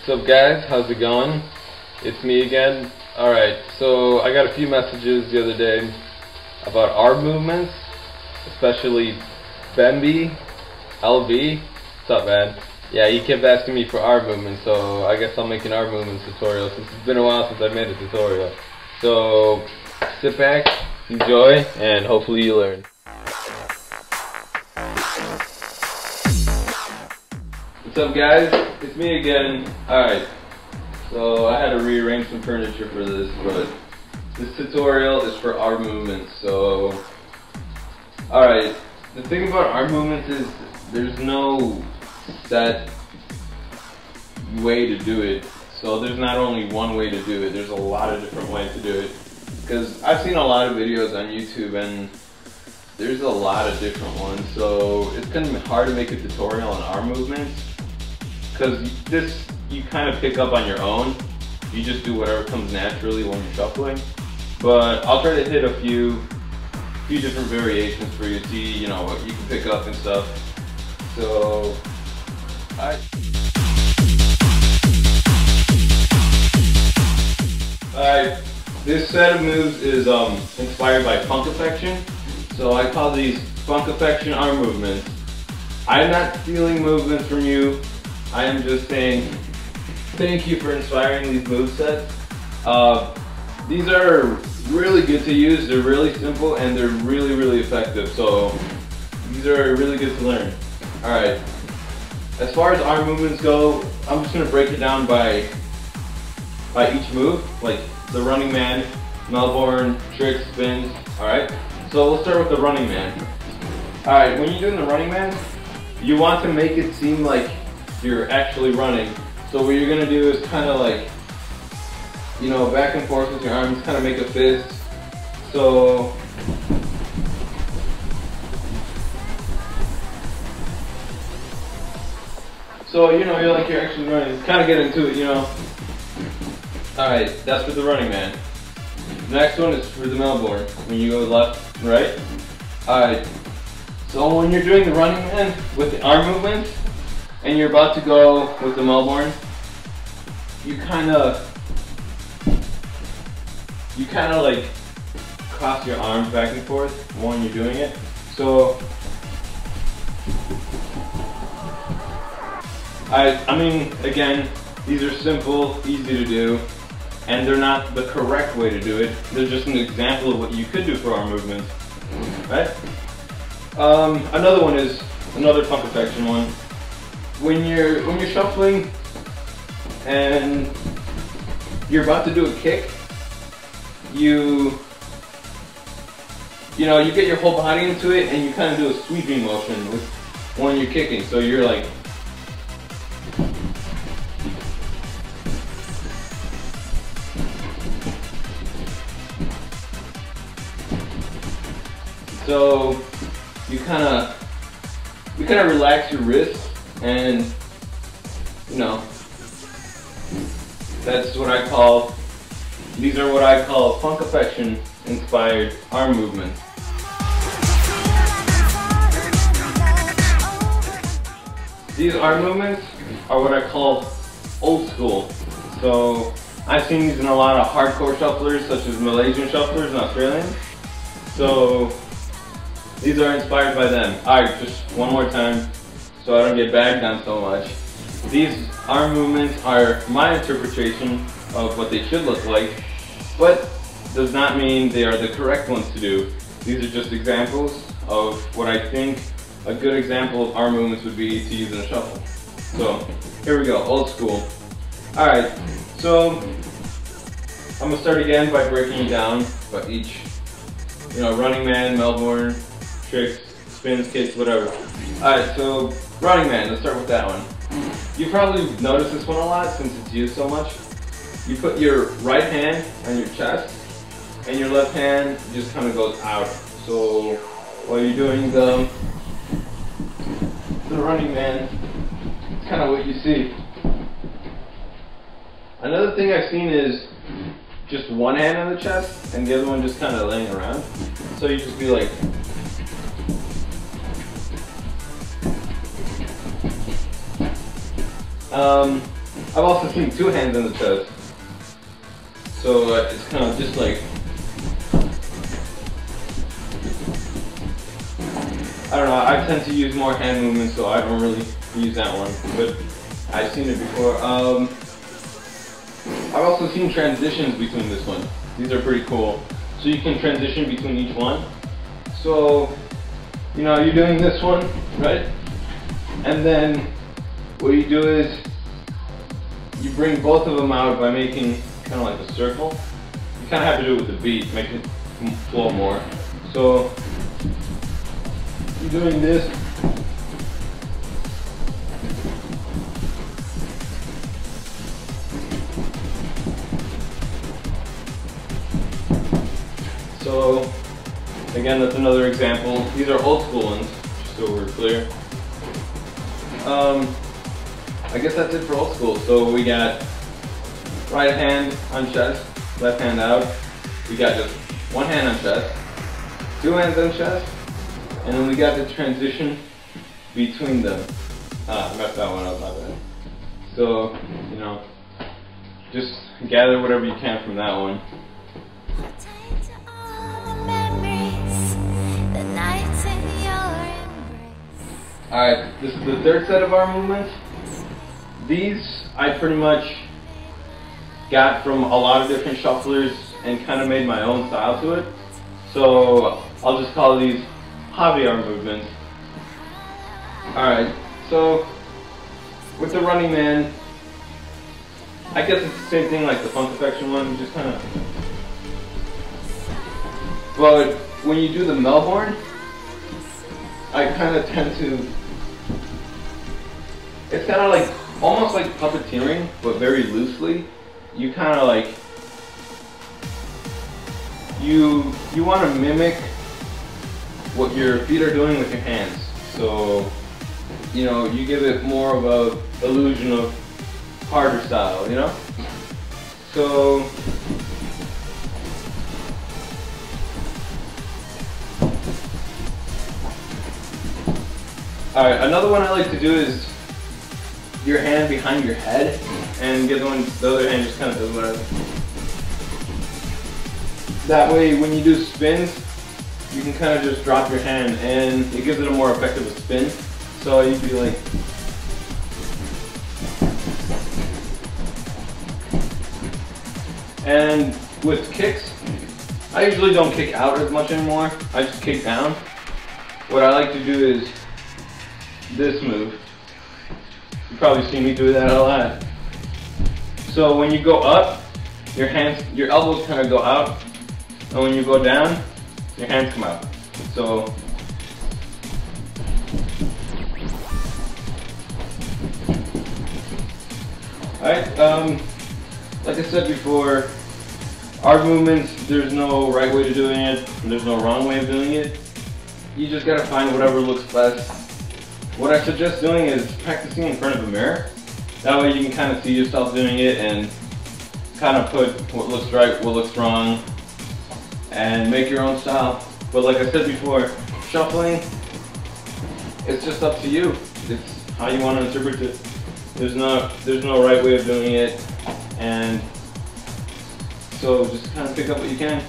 What's up guys, how's it going? It's me again. Alright, so I got a few messages the other day about arm movements, especially Bambi, LV. What's up man? Yeah, he kept asking me for arm movements, so I guess I'll make an arm movements tutorial since it's been a while since I made a tutorial. So sit back, enjoy, and hopefully you learn. What's up guys? It's me again. Alright, so I had to rearrange some furniture for this, but this tutorial is for arm movements. So, alright, the thing about arm movements is there's no set way to do it. So there's not only one way to do it, there's a lot of different ways to do it. Because I've seen a lot of videos on YouTube and there's a lot of different ones. So it's going to be hard to make a tutorial on arm movements. Because this, you kind of pick up on your own. You just do whatever comes naturally when you're shuffling. But I'll try to hit a few different variations for you to see, you know, what you can pick up and stuff. So, Alright, this set of moves is inspired by funk affection. So I call these funk affection arm movements. I'm not stealing movements from you. I am just saying thank you for inspiring these movesets. These are really good to use, they're really simple, and they're really, really effective. So these are really good to learn. Alright, as far as arm movements go, I'm just going to break it down by each move, like the running man, Melbourne, tricks, spins. Alright, so we'll start with the running man. Alright, when you're doing the running man, you want to make it seem like you're actually running. So what you're gonna do is kind of like, you know, back and forth with your arms, kind of make a fist. So you know, you're actually running. Kind of get into it, you know. All right, that's for the running man. The next one is for the Melbourne. When you go left, right. All right. So when you're doing the running man with the arm movements, and you're about to go with the Melbourne, you kind of like cross your arms back and forth when you're doing it. So I mean, again, these are simple, easy to do, and they're not the correct way to do it. They're just an example of what you could do for arm movements, right? Another one is another funk affection one. When you're shuffling and you're about to do a kick, you know, you get your whole body into it and you kind of do a sweeping motion when you're kicking. So you're like, so you kind of relax your wrist. And, you know, that's what I call, these are what I call funk affection inspired arm movements. These arm movements are what I call old school. So I've seen these in a lot of hardcore shufflers, such as Malaysian shufflers and Australians. So these are inspired by them. Alright, just one more time, so I don't get bagged on so much. These arm movements are my interpretation of what they should look like, but does not mean they are the correct ones to do. These are just examples of what I think a good example of arm movements would be to use in a shuffle. So here we go, old school. Alright, so I'm going to start again by breaking it down by each, you know, running man, Melbourne, tricks, spins, kicks, whatever. Alright, so running man, let's start with that one. You probably noticed this one a lot since it's used so much. You put your right hand on your chest and your left hand just kind of goes out. So while you're doing the running man, it's kind of what you see. Another thing I've seen is just one hand on the chest and the other one just kind of laying around. So you just be like, I've also seen two hands in the chest. So it's kind of just like, I don't know, I tend to use more hand movements, so I don't really use that one, but I've seen it before. I've also seen transitions between this one. These are pretty cool. So you can transition between each one. So, you know, you're doing this one, right? And then what you do is you bring both of them out by making kind of like a circle. You kind of have to do it with the beat, make it flow more. So you're doing this. So again, that's another example. These are old school ones, just so we're clear. I guess that's it for old school. So we got right hand on chest, left hand out. We got just one hand on chest, two hands on chest, and then we got the transition between them. I messed that one up, my bad. So, you know, just gather whatever you can from that one. Alright, this is the third set of arm movements. These I pretty much got from a lot of different shufflers and kind of made my own style to it. So I'll just call these Javi arm movements. Alright, so with the running man, I guess it's the same thing like the funk affection one, just kind of. But when you do the Melbourne, I kind of tend to, it's kind of like, almost like puppeteering, but very loosely. You kind of like, you want to mimic what your feet are doing with your hands. So, you know, you give it more of a illusion of harder style, you know? So, alright, another one I like to do is your hand behind your head, and the other hand just kind of does whatever. That way, when you do spins, you can kind of just drop your hand, and it gives it a more effective spin. So you'd be like, and with kicks, I usually don't kick out as much anymore. I just kick down. What I like to do is this move. You probably see me do that a lot. So when you go up, your elbows kind of go out, and when you go down, your hands come out. So alright, like I said before, arm movements, there's no right way to doing it, and there's no wrong way of doing it. You just gotta find whatever looks best. What I suggest doing is practicing in front of a mirror. That way you can kind of see yourself doing it and kind of put what looks right, what looks wrong, and make your own style. But like I said before, shuffling, it's just up to you. It's how you want to interpret it. There's no right way of doing it, and so just kind of pick up what you can.